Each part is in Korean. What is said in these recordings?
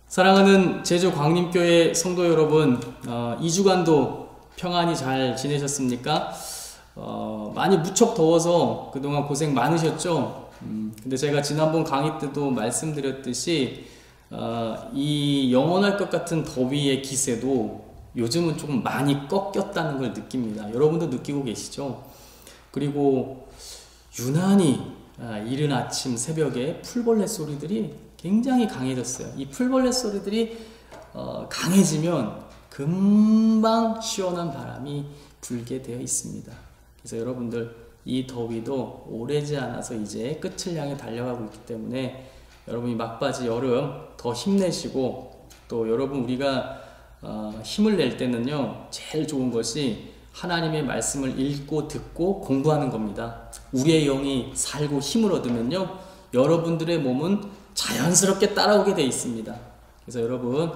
사랑하는 제주 광림교회 성도 여러분, 2주간도 평안히 잘 지내셨습니까? 많이 무척 더워서 그동안 고생 많으셨죠? 근데 제가 지난번 강의 때도 말씀드렸듯이 이 영원할 것 같은 더위의 기세도 요즘은 조금 많이 꺾였다는 걸 느낍니다. 여러분도 느끼고 계시죠? 그리고 유난히 이른 아침 새벽에 풀벌레 소리들이 굉장히 강해졌어요. 이 풀벌레 소리들이 강해지면 금방 시원한 바람이 불게 되어 있습니다. 그래서 여러분들 이 더위도 오래지 않아서 이제 끝을 향해 달려가고 있기 때문에 여러분이 막바지 여름 더 힘내시고, 또 여러분 우리가 힘을 낼 때는요 제일 좋은 것이 하나님의 말씀을 읽고 듣고 공부하는 겁니다. 우리의 영이 살고 힘을 얻으면요 여러분들의 몸은 자연스럽게 따라오게 되어 있습니다. 그래서 여러분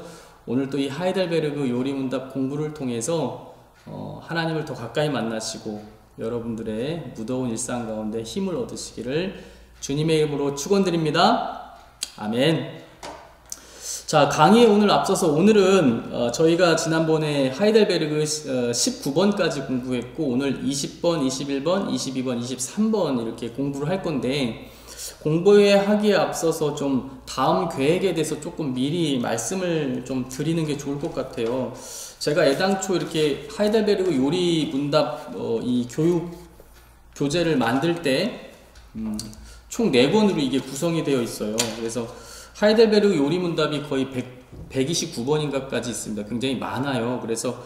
오늘 또 이 하이델베르그 요리문답 공부를 통해서 하나님을 더 가까이 만나시고 여러분들의 무더운 일상 가운데 힘을 얻으시기를 주님의 이름으로 축원드립니다. 아멘. 자, 강의에 오늘 앞서서 오늘은 저희가 지난번에 하이델베르그 19번까지 공부했고 오늘 20번, 21번, 22번, 23번 이렇게 공부를 할 건데, 공부하기에 앞서서 좀 다음 계획에 대해서 조금 미리 말씀을 좀 드리는 게 좋을 것 같아요. 제가 애당초 이렇게 하이델베르그 요리 문답 이 교육 교재를 만들 때 총 4권으로 이게 구성이 되어 있어요. 그래서 하이델베르그 요리 문답이 거의 129번인가까지 있습니다. 굉장히 많아요. 그래서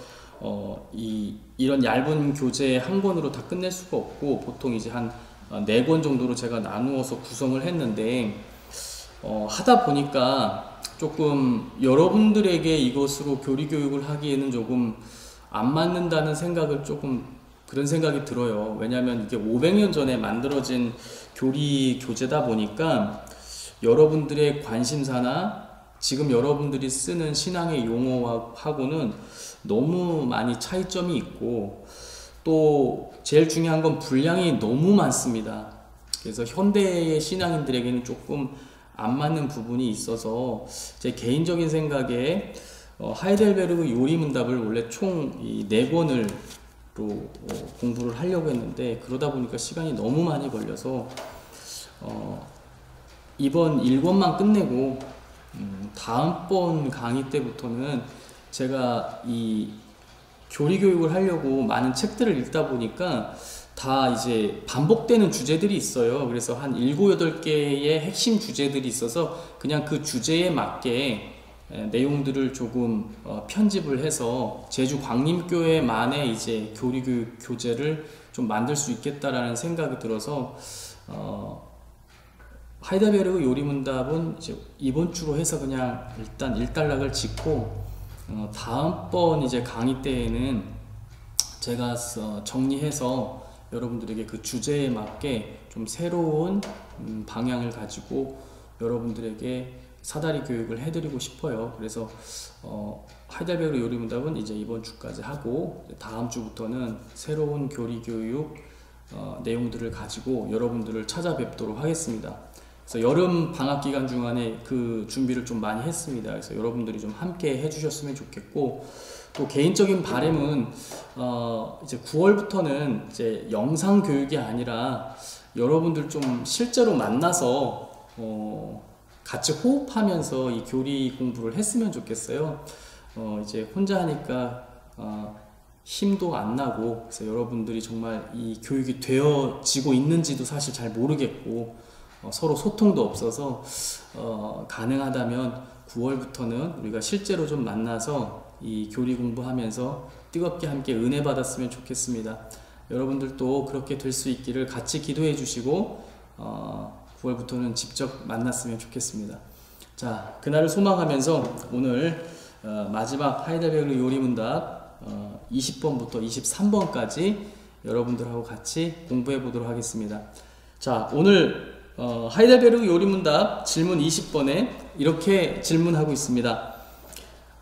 이런 얇은 교재 한 권으로 다 끝낼 수가 없고 보통 이제 한 4권 정도로 제가 나누어서 구성을 했는데 하다 보니까 조금 여러분들에게 이것으로 교리교육을 하기에는 조금 안 맞는다는 생각을 그런 생각이 들어요. 왜냐하면 이게 500년 전에 만들어진 교리 교재다 보니까 여러분들의 관심사나 지금 여러분들이 쓰는 신앙의 용어하고는 너무 많이 차이점이 있고, 또 제일 중요한 건 분량이 너무 많습니다. 그래서 현대의 신앙인들에게는 조금 안 맞는 부분이 있어서 제 개인적인 생각에 하이델베르그 요리문답을 원래 총 이 4권을 공부를 하려고 했는데, 그러다 보니까 시간이 너무 많이 걸려서 이번 1권만 끝내고 다음번 강의 때부터는 제가 이 교리교육을 하려고 많은 책들을 읽다 보니까 다 이제 반복되는 주제들이 있어요. 그래서 한 7, 8개의 핵심 주제들이 있어서 그냥 그 주제에 맞게 내용들을 조금 편집을 해서 제주 광림교회만의 이제 교리교육 교재를 좀 만들 수 있겠다라는 생각이 들어서 하이델베르그 요리문답은 이제 이번 주로 해서 그냥 일단 일단락을 짓고 다음번 이제 강의 때에는 제가 정리해서 여러분들에게 그 주제에 맞게 좀 새로운 방향을 가지고 여러분들에게 사다리 교육을 해드리고 싶어요. 그래서 하이델베르그 요리문답은 이제 이번 주까지 하고 다음 주부터는 새로운 교리 교육 내용들을 가지고 여러분들을 찾아뵙도록 하겠습니다. 그래서 여름 방학 기간 중간에 그 준비를 좀 많이 했습니다. 그래서 여러분들이 좀 함께 해주셨으면 좋겠고, 또 개인적인 바람은 이제 9월부터는 이제 영상 교육이 아니라 여러분들 좀 실제로 만나서 같이 호흡하면서 이 교리 공부를 했으면 좋겠어요. 이제 혼자 하니까 힘도 안 나고, 그래서 여러분들이 정말 이 교육이 되어지고 있는지도 사실 잘 모르겠고 서로 소통도 없어서 가능하다면 9월부터는 우리가 실제로 좀 만나서 이 교리 공부하면서 뜨겁게 함께 은혜 받았으면 좋겠습니다. 여러분들도 그렇게 될 수 있기를 같이 기도해 주시고 9월부터는 직접 만났으면 좋겠습니다. 자, 그날을 소망하면서 오늘 마지막 하이델베르그 요리문답 20번부터 23번까지 여러분들하고 같이 공부해 보도록 하겠습니다. 자, 오늘 하이델베르그 요리문답 질문 20번에 이렇게 질문하고 있습니다.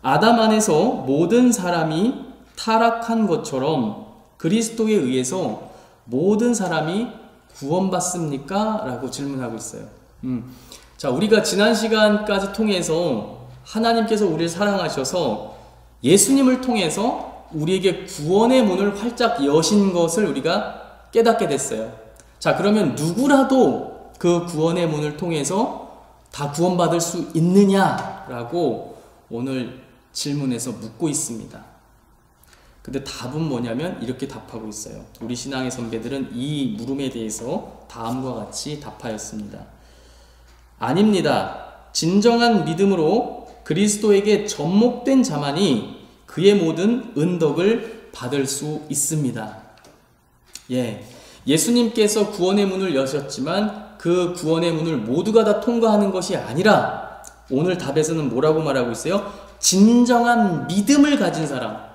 아담 안에서 모든 사람이 타락한 것처럼 그리스도에 의해서 모든 사람이 구원받습니까? 라고 질문하고 있어요. 자, 우리가 지난 시간까지 통해서 하나님께서 우리를 사랑하셔서 예수님을 통해서 우리에게 구원의 문을 활짝 여신 것을 우리가 깨닫게 됐어요. 자, 그러면 누구라도 그 구원의 문을 통해서 다 구원받을 수 있느냐라고 오늘 질문에서 묻고 있습니다. 근데 답은 뭐냐면 이렇게 답하고 있어요. 우리 신앙의 선배들은 이 물음에 대해서 다음과 같이 답하였습니다. 아닙니다. 진정한 믿음으로 그리스도에게 접목된 자만이 그의 모든 은덕을 받을 수 있습니다. 예수님께서 구원의 문을 여셨지만 그 구원의 문을 모두가 다 통과하는 것이 아니라 오늘 답에서는 뭐라고 말하고 있어요? 진정한 믿음을 가진 사람,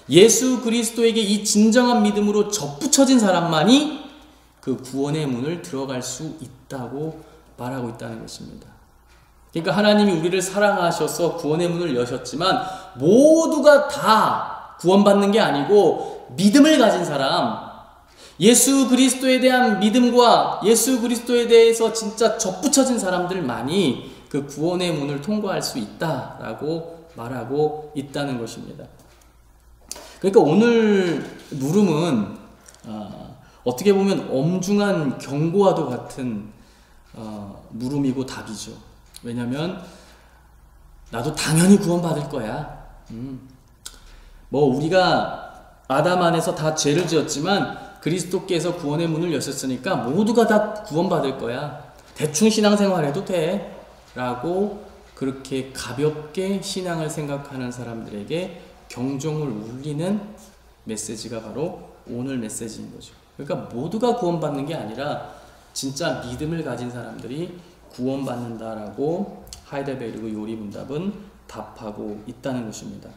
예수 그리스도에게 이 진정한 믿음으로 접붙여진 사람만이 그 구원의 문을 들어갈 수 있다고 말하고 있다는 것입니다. 그러니까 하나님이 우리를 사랑하셔서 구원의 문을 여셨지만 모두가 다 구원받는 게 아니고 믿음을 가진 사람, 예수 그리스도에 대한 믿음과 예수 그리스도에 대해서 진짜 접붙여진 사람들만이 그 구원의 문을 통과할 수 있다라고 말하고 있다는 것입니다. 그러니까 오늘 물음은 어떻게 보면 엄중한 경고와도 같은 물음이고 답이죠. 왜냐하면 나도 당연히 구원받을 거야. 우리가 아담 안에서 다 죄를 지었지만 그리스도께서 구원의 문을 여셨으니까 모두가 다 구원받을 거야. 대충 신앙생활해도 돼. 라고 그렇게 가볍게 신앙을 생각하는 사람들에게 경종을 울리는 메시지가 바로 오늘 메시지인 거죠. 그러니까 모두가 구원받는 게 아니라 진짜 믿음을 가진 사람들이 구원받는다라고 하이델베르그 요리문답은 답하고 있다는 것입니다.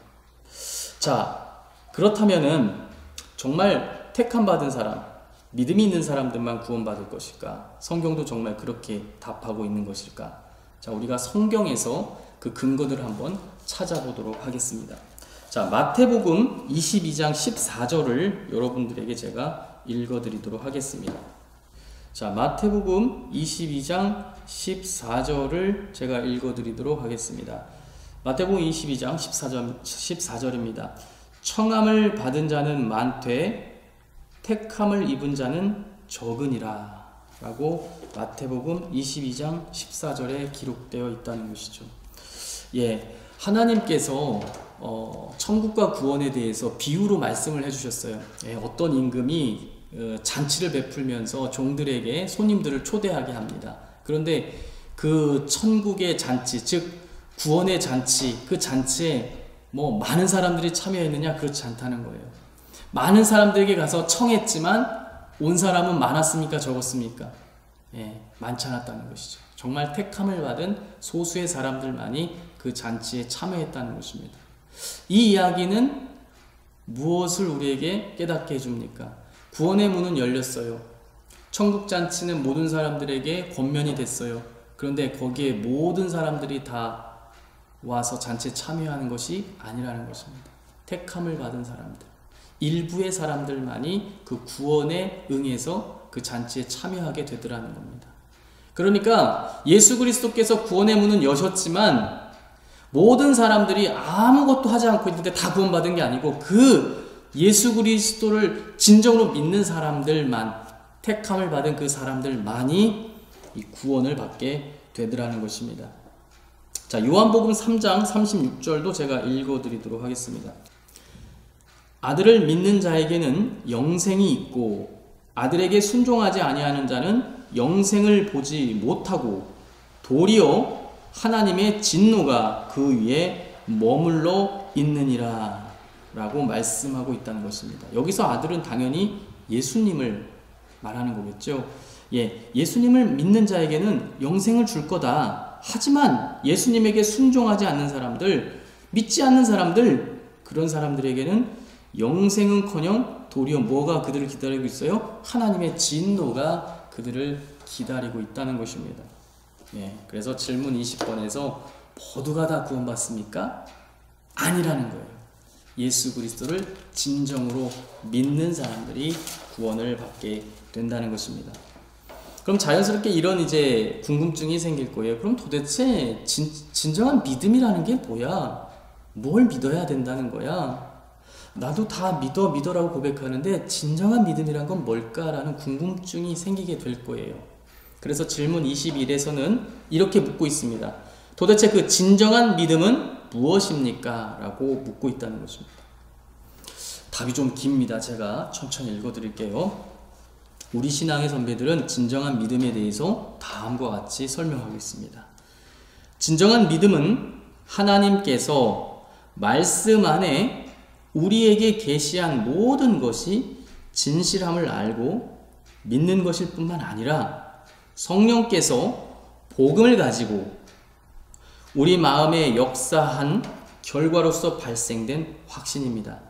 자, 그렇다면은 정말 택함 받은 사람, 믿음이 있는 사람들만 구원받을 것일까? 성경도 정말 그렇게 답하고 있는 것일까? 자, 우리가 성경에서 그 근거들을 한번 찾아보도록 하겠습니다. 자, 마태복음 22장 14절을 여러분들에게 제가 읽어드리도록 하겠습니다. 자, 마태복음 22장 14절을 제가 읽어드리도록 하겠습니다. 마태복음 22장 14절입니다. 청함을 받은 자는 많되 택함을 입은 자는 적으니라 라고 마태복음 22장 14절에 기록되어 있다는 것이죠. 하나님께서 천국과 구원에 대해서 비유로 말씀을 해주셨어요. 어떤 임금이 잔치를 베풀면서 종들에게 손님들을 초대하게 합니다. 그런데 그 천국의 잔치, 즉 구원의 잔치, 그 잔치에 많은 사람들이 참여했느냐? 그렇지 않다는 거예요. 많은 사람들에게 가서 청했지만 온 사람은 많았습니까? 적었습니까? 많지 않았다는 것이죠. 정말 택함을 받은 소수의 사람들만이 그 잔치에 참여했다는 것입니다. 이 이야기는 무엇을 우리에게 깨닫게 해줍니까? 구원의 문은 열렸어요. 천국잔치는 모든 사람들에게 권면이 됐어요. 그런데 거기에 모든 사람들이 다 와서 잔치에 참여하는 것이 아니라는 것입니다. 택함을 받은 사람들, 일부의 사람들만이 그 구원에 응해서 그 잔치에 참여하게 되더라는 겁니다. 그러니까 예수 그리스도께서 구원의 문은 여셨지만 모든 사람들이 아무것도 하지 않고 있는데 다 구원받은 게 아니고 그 예수 그리스도를 진정으로 믿는 사람들만, 택함을 받은 그 사람들만이 이 구원을 받게 되더라는 것입니다. 자, 요한복음 3장 36절도 제가 읽어드리도록 하겠습니다. 아들을 믿는 자에게는 영생이 있고 아들에게 순종하지 아니하는 자는 영생을 보지 못하고 도리어 하나님의 진노가 그 위에 머물러 있느니라 라고 말씀하고 있다는 것입니다. 여기서 아들은 당연히 예수님을 말하는 거겠죠. 예수님을 믿는 자에게는 영생을 줄 거다. 하지만 예수님에게 순종하지 않는 사람들, 믿지 않는 사람들, 그런 사람들에게는 영생은커녕 도리어 뭐가 그들을 기다리고 있어요? 하나님의 진노가 그들을 기다리고 있다는 것입니다. 예, 그래서 질문 20번에서 모두가 다 구원받습니까? 아니라는 거예요. 예수 그리스도를 진정으로 믿는 사람들이 구원을 받게 된다는 것입니다. 그럼 자연스럽게 이런 이제 궁금증이 생길 거예요. 그럼 도대체 진정한 믿음이라는 게 뭐야? 뭘 믿어야 된다는 거야? 나도 다 믿어라고 고백하는데 진정한 믿음이란 건 뭘까라는 궁금증이 생기게 될 거예요. 그래서 질문 21에서는 이렇게 묻고 있습니다. 도대체 그 진정한 믿음은 무엇입니까? 라고 묻고 있다는 것입니다. 답이 좀 깁니다. 제가 천천히 읽어드릴게요. 우리 신앙의 선배들은 진정한 믿음에 대해서 다음과 같이 설명하고 있습니다. 진정한 믿음은 하나님께서 말씀 안에 우리에게 계시한 모든 것이 진실함을 알고 믿는 것일 뿐만 아니라 성령께서 복음을 가지고 우리 마음에 역사한 결과로서 발생된 확신입니다.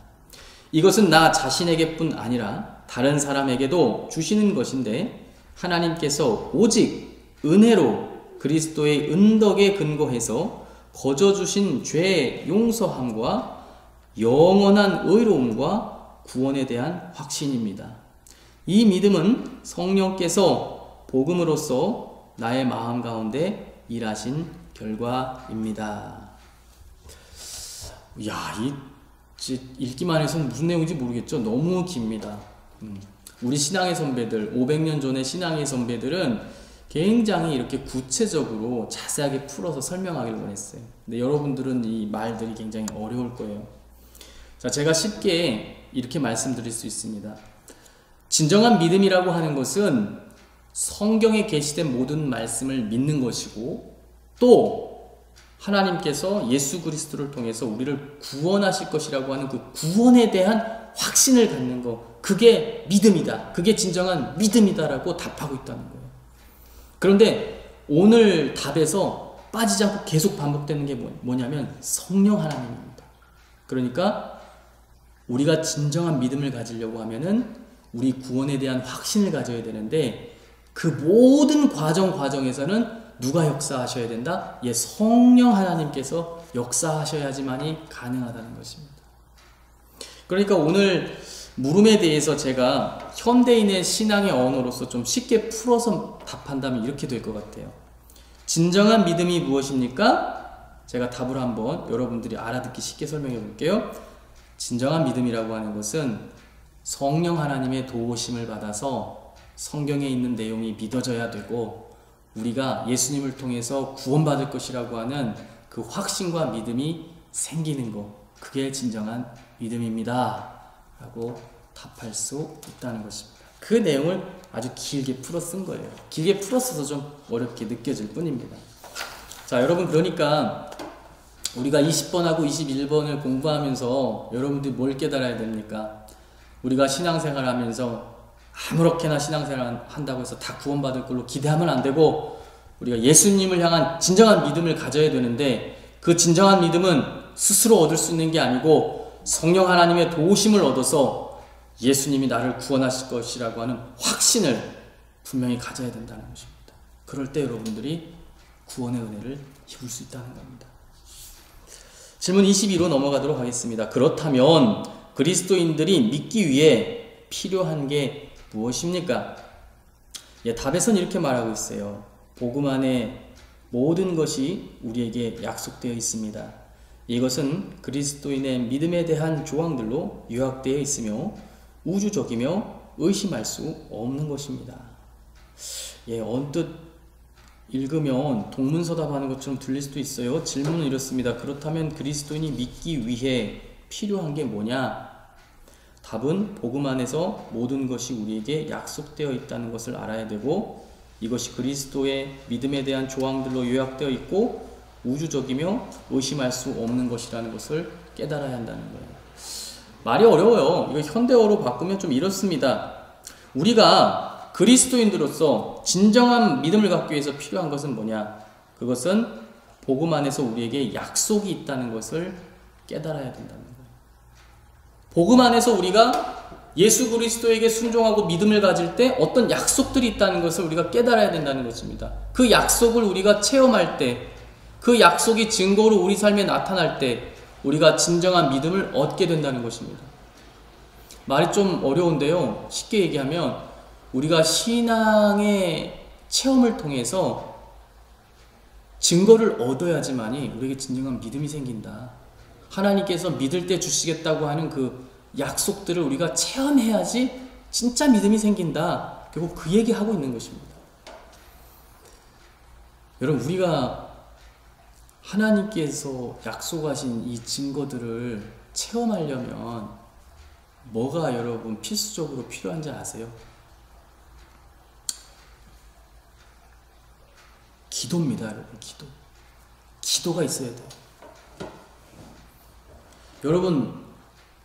이것은 나 자신에게뿐 아니라 다른 사람에게도 주시는 것인데 하나님께서 오직 은혜로 그리스도의 은덕에 근거해서 거저 주신 죄의 용서함과 영원한 의로움과 구원에 대한 확신입니다. 이 믿음은 성령께서 복음으로써 나의 마음 가운데 일하신 결과입니다. 야, 읽기만 해서 무슨 내용인지 모르겠죠? 너무 깁니다. 우리 신앙의 선배들, 500년 전의 신앙의 선배들은 굉장히 이렇게 구체적으로 자세하게 풀어서 설명하길 원했어요. 근데 여러분들은 이 말들이 굉장히 어려울 거예요. 자, 제가 쉽게 이렇게 말씀드릴 수 있습니다. 진정한 믿음이라고 하는 것은 성경에 게시된 모든 말씀을 믿는 것이고 또 하나님께서 예수 그리스도를 통해서 우리를 구원하실 것이라고 하는 그 구원에 대한 확신을 갖는 것, 그게 믿음이다. 그게 진정한 믿음이다라고 답하고 있다는 거예요. 그런데 오늘 답에서 빠지지 않고 계속 반복되는 게 뭐냐면 성령 하나님입니다. 그러니까 우리가 진정한 믿음을 가지려고 하면은 우리 구원에 대한 확신을 가져야 되는데 그 모든 과정에서는 누가 역사하셔야 된다? 예, 성령 하나님께서 역사하셔야지만이 가능하다는 것입니다. 그러니까 오늘 물음에 대해서 제가 현대인의 신앙의 언어로서 좀 쉽게 풀어서 답한다면 이렇게 될 것 같아요. 진정한 믿음이 무엇입니까? 제가 답을 한번 여러분들이 알아듣기 쉽게 설명해 볼게요. 진정한 믿음이라고 하는 것은 성령 하나님의 도우심을 받아서 성경에 있는 내용이 믿어져야 되고 우리가 예수님을 통해서 구원받을 것이라고 하는 그 확신과 믿음이 생기는 것, 그게 진정한 믿음입니다 라고 답할 수 있다는 것입니다. 그 내용을 아주 길게 풀어 쓴 거예요. 길게 풀었어서 좀 어렵게 느껴질 뿐입니다. 자, 여러분, 그러니까 우리가 20번하고 21번을 공부하면서 여러분들이 뭘 깨달아야 됩니까? 우리가 신앙생활 하면서 아무렇게나 신앙생활 한다고 해서 다 구원받을 걸로 기대하면 안 되고 우리가 예수님을 향한 진정한 믿음을 가져야 되는데 그 진정한 믿음은 스스로 얻을 수 있는 게 아니고 성령 하나님의 도우심을 얻어서 예수님이 나를 구원하실 것이라고 하는 확신을 분명히 가져야 된다는 것입니다. 그럴 때 여러분들이 구원의 은혜를 입을 수 있다는 겁니다. 질문 22로 넘어가도록 하겠습니다. 그렇다면 그리스도인들이 믿기 위해 필요한 게 무엇입니까? 예, 답에선 이렇게 말하고 있어요. 복음 안에 모든 것이 우리에게 약속되어 있습니다. 이것은 그리스도인의 믿음에 대한 조항들로 요약되어 있으며 우주적이며 의심할 수 없는 것입니다. 예, 언뜻 읽으면 동문서답하는 것처럼 들릴 수도 있어요. 질문은 이렇습니다. 그렇다면 그리스도인이 믿기 위해 필요한 게 뭐냐? 답은 복음 안에서 모든 것이 우리에게 약속되어 있다는 것을 알아야 되고 이것이 그리스도의 믿음에 대한 조항들로 요약되어 있고 우주적이며 의심할 수 없는 것이라는 것을 깨달아야 한다는 거예요. 말이 어려워요. 이거 현대어로 바꾸면 좀 이렇습니다. 우리가 그리스도인들로서 진정한 믿음을 갖기 위해서 필요한 것은 뭐냐? 그것은 복음 안에서 우리에게 약속이 있다는 것을 깨달아야 된다는 거예요. 복음 안에서 우리가 예수 그리스도에게 순종하고 믿음을 가질 때 어떤 약속들이 있다는 것을 우리가 깨달아야 된다는 것입니다. 그 약속을 우리가 체험할 때, 그 약속이 증거로 우리 삶에 나타날 때 우리가 진정한 믿음을 얻게 된다는 것입니다. 말이 좀 어려운데요. 쉽게 얘기하면 우리가 신앙의 체험을 통해서 증거를 얻어야지만이 우리에게 진정한 믿음이 생긴다. 하나님께서 믿을 때 주시겠다고 하는 그 약속들을 우리가 체험해야지 진짜 믿음이 생긴다. 결국 그 얘기하고 있는 것입니다. 여러분, 우리가 하나님께서 약속하신 이 증거들을 체험하려면 뭐가 여러분 필수적으로 필요한지 아세요? 기도입니다, 여러분. 기도가 있어야 돼요.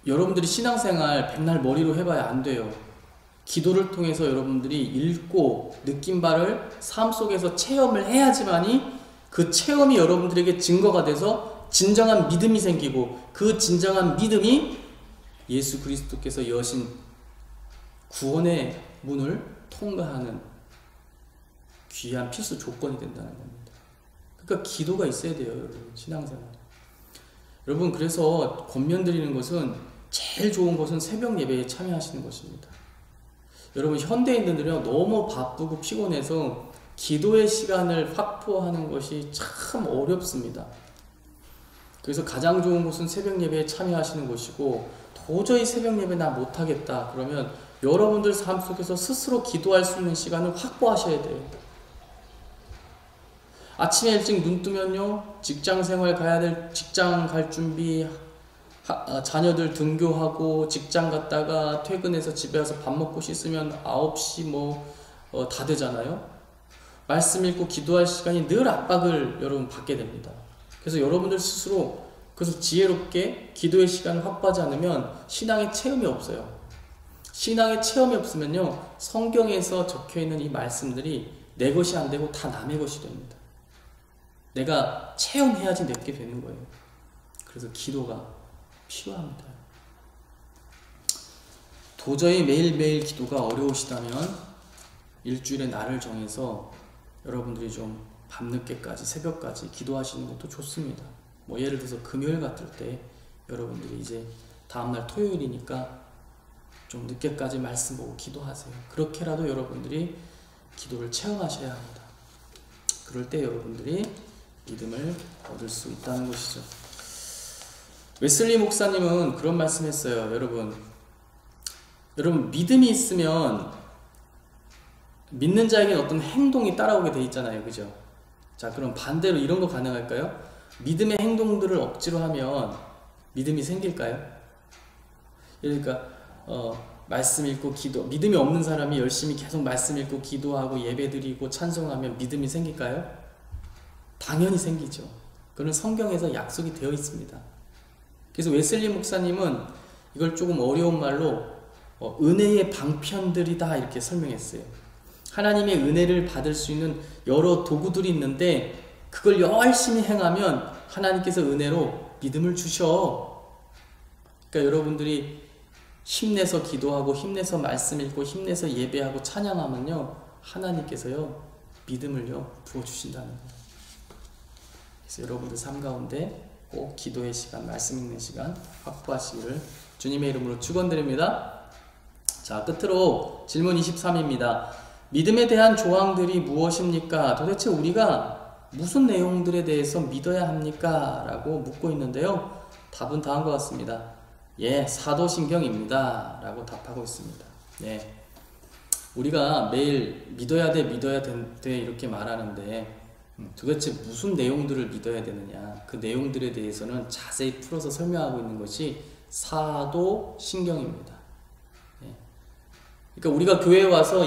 여러분들이 신앙생활 백날 머리로 해봐야 안 돼요. 기도를 통해서 여러분들이 읽고 느낀 바를 삶 속에서 체험을 해야지만이 그 체험이 여러분들에게 증거가 돼서 진정한 믿음이 생기고, 그 진정한 믿음이 예수 그리스도께서 여신 구원의 문을 통과하는 귀한 필수 조건이 된다는 겁니다. 그러니까 기도가 있어야 돼요, 여러분. 신앙생활. 여러분, 그래서 권면드리는 것은, 제일 좋은 것은 새벽 예배에 참여하시는 것입니다. 여러분, 현대인들은요, 너무 바쁘고 피곤해서 기도의 시간을 확보하는 것이 참 어렵습니다. 그래서 가장 좋은 것은 새벽 예배에 참여하시는 것이고, 도저히 새벽 예배 나 못하겠다 그러면 여러분들 삶 속에서 스스로 기도할 수 있는 시간을 확보하셔야 돼요. 아침에 일찍 눈 뜨면요, 직장 생활 가야 될, 직장 갈 준비, 자녀들 등교하고 직장 갔다가 퇴근해서 집에 와서 밥 먹고 씻으면 9시 다 되잖아요. 말씀 읽고 기도할 시간이 늘 압박을 여러분 받게 됩니다. 그래서 여러분들 스스로 그래서 지혜롭게 기도의 시간을 확보하지 않으면 신앙의 체험이 없어요. 신앙의 체험이 없으면요, 성경에서 적혀있는 이 말씀들이 내 것이 안 되고 다 남의 것이 됩니다. 내가 체험해야지 내게 되는 거예요. 그래서 기도가 필요합니다. 도저히 매일매일 기도가 어려우시다면 일주일에 날을 정해서 여러분들이 좀 밤늦게까지, 새벽까지 기도하시는 것도 좋습니다. 예를 들어서 금요일 같을 때 여러분들이 이제 다음날 토요일이니까 좀 늦게까지 말씀 보고 기도하세요. 그렇게라도 여러분들이 기도를 체험하셔야 합니다. 그럴 때 여러분들이 믿음을 얻을 수 있다는 것이죠. 웨슬리 목사님은 그런 말씀했어요. 여러분 믿음이 있으면 믿는 자에게는 어떤 행동이 따라오게 돼 있잖아요, 그죠? 자, 그럼 반대로 이런 거 가능할까요? 믿음의 행동들을 억지로 하면 믿음이 생길까요? 그러니까 말씀 읽고 기도, 믿음이 없는 사람이 열심히 계속 말씀 읽고 기도하고 예배드리고 찬송하면 믿음이 생길까요? 당연히 생기죠. 그건 성경에서 약속이 되어 있습니다. 그래서 웨슬리 목사님은 이걸 조금 어려운 말로 은혜의 방편들이다 이렇게 설명했어요. 하나님의 은혜를 받을 수 있는 여러 도구들이 있는데 그걸 열심히 행하면 하나님께서 은혜로 믿음을 주셔. 그러니까 여러분들이 힘내서 기도하고 힘내서 말씀 읽고 힘내서 예배하고 찬양하면요, 하나님께서요 믿음을요 부어주신다는 거예요. 그래서 여러분들 삶 가운데 꼭 기도의 시간, 말씀 읽는 시간 확보하시기를 주님의 이름으로 축원드립니다. 자, 끝으로 질문 23입니다. 믿음에 대한 조항들이 무엇입니까? 도대체 우리가 무슨 내용들에 대해서 믿어야 합니까? 라고 묻고 있는데요. 답은 다음과 같습니다. 예, 사도신경입니다. 라고 답하고 있습니다. 예, 우리가 매일 믿어야 돼 이렇게 말하는데 도대체 무슨 내용들을 믿어야 되느냐, 그 내용들에 대해서는 자세히 풀어서 설명하고 있는 것이 사도신경입니다. 그러니까 우리가 교회에 와서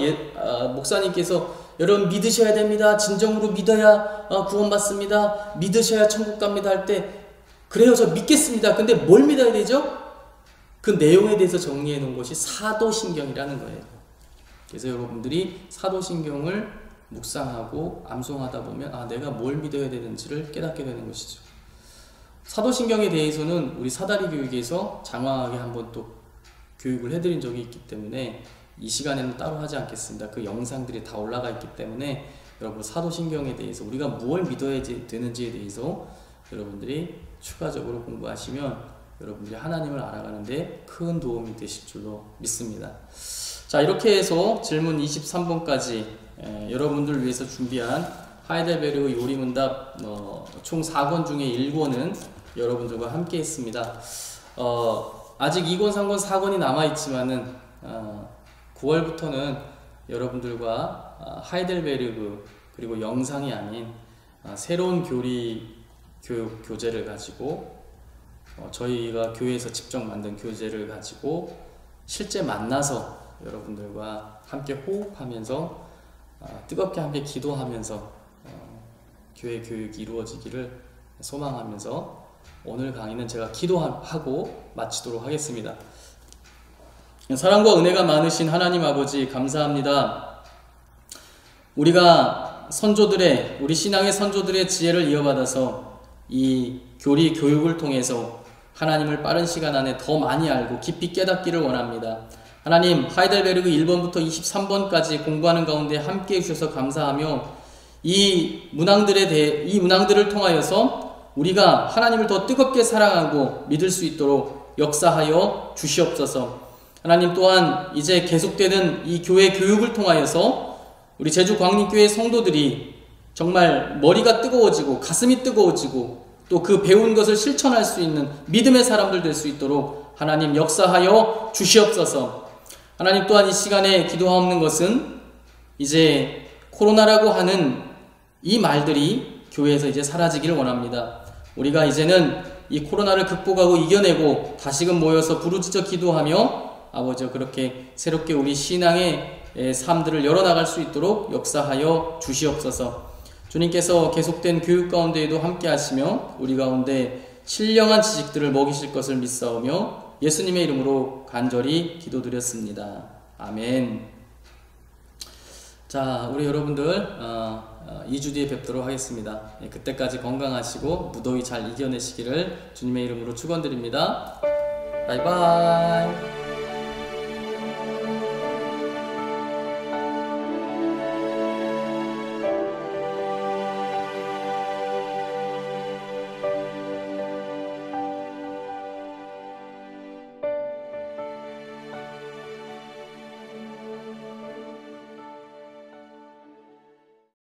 목사님께서 여러분 믿으셔야 됩니다. 진정으로 믿어야 구원받습니다. 믿으셔야 천국 갑니다 할 때 그래요, 저 믿겠습니다. 근데 뭘 믿어야 되죠? 그 내용에 대해서 정리해 놓은 것이 사도신경이라는 거예요. 그래서 여러분들이 사도신경을 묵상하고 암송하다 보면 내가 뭘 믿어야 되는지를 깨닫게 되는 것이죠. 사도신경에 대해서는 우리 사다리 교육에서 장황하게 한번 또 교육을 해드린 적이 있기 때문에 이 시간에는 따로 하지 않겠습니다. 그 영상들이 다 올라가 있기 때문에 여러분 사도신경에 대해서 우리가 무엇을 믿어야 되는지에 대해서 여러분들이 추가적으로 공부하시면 여러분들이 하나님을 알아가는데 큰 도움이 되실 줄로 믿습니다. 자, 이렇게 해서 질문 23번까지 여러분들을 위해서 준비한 하이델베르그 요리문답 총 4권 중에 1권은 여러분들과 함께 했습니다. 아직 2권, 3권, 4권이 남아있지만은 9월부터는 여러분들과 하이델베르그 그리고 영상이 아닌 새로운 교육 교재를 가지고 저희가 교회에서 직접 만든 교재를 가지고 실제 만나서 여러분들과 함께 호흡하면서 뜨겁게 함께 기도하면서 교회 교육이 이루어지기를 소망하면서 오늘 강의는 제가 기도하고 마치도록 하겠습니다. 사랑과 은혜가 많으신 하나님 아버지 감사합니다. 우리가 우리 신앙의 선조들의 지혜를 이어받아서 이 교육을 통해서 하나님을 빠른 시간 안에 더 많이 알고 깊이 깨닫기를 원합니다. 하나님, 하이델베르그 1번부터 23번까지 공부하는 가운데 함께 해주셔서 감사하며 이 문항들을 통하여서 우리가 하나님을 더 뜨겁게 사랑하고 믿을 수 있도록 역사하여 주시옵소서. 하나님 또한 이제 계속되는 이 교회 교육을 통하여서 우리 제주광림교회 성도들이 정말 머리가 뜨거워지고 가슴이 뜨거워지고 또 그 배운 것을 실천할 수 있는 믿음의 사람들 될 수 있도록 하나님 역사하여 주시옵소서. 하나님 또한 이 시간에 기도하옵는 것은 이제 코로나라고 하는 이 말들이 교회에서 이제 사라지기를 원합니다. 우리가 이제는 이 코로나를 극복하고 이겨내고 다시금 모여서 부르짖어 기도하며 아버지 그렇게 새롭게 우리 신앙의 삶들을 열어나갈 수 있도록 역사하여 주시옵소서. 주님께서 계속된 교육 가운데에도 함께 하시며 우리 가운데 신령한 지식들을 먹이실 것을 믿사오며 예수님의 이름으로 간절히 기도드렸습니다. 아멘. 자, 우리 여러분들 2주 뒤에 뵙도록 하겠습니다. 그때까지 건강하시고 무더위 잘 이겨내시기를 주님의 이름으로 축원드립니다. 바이바이.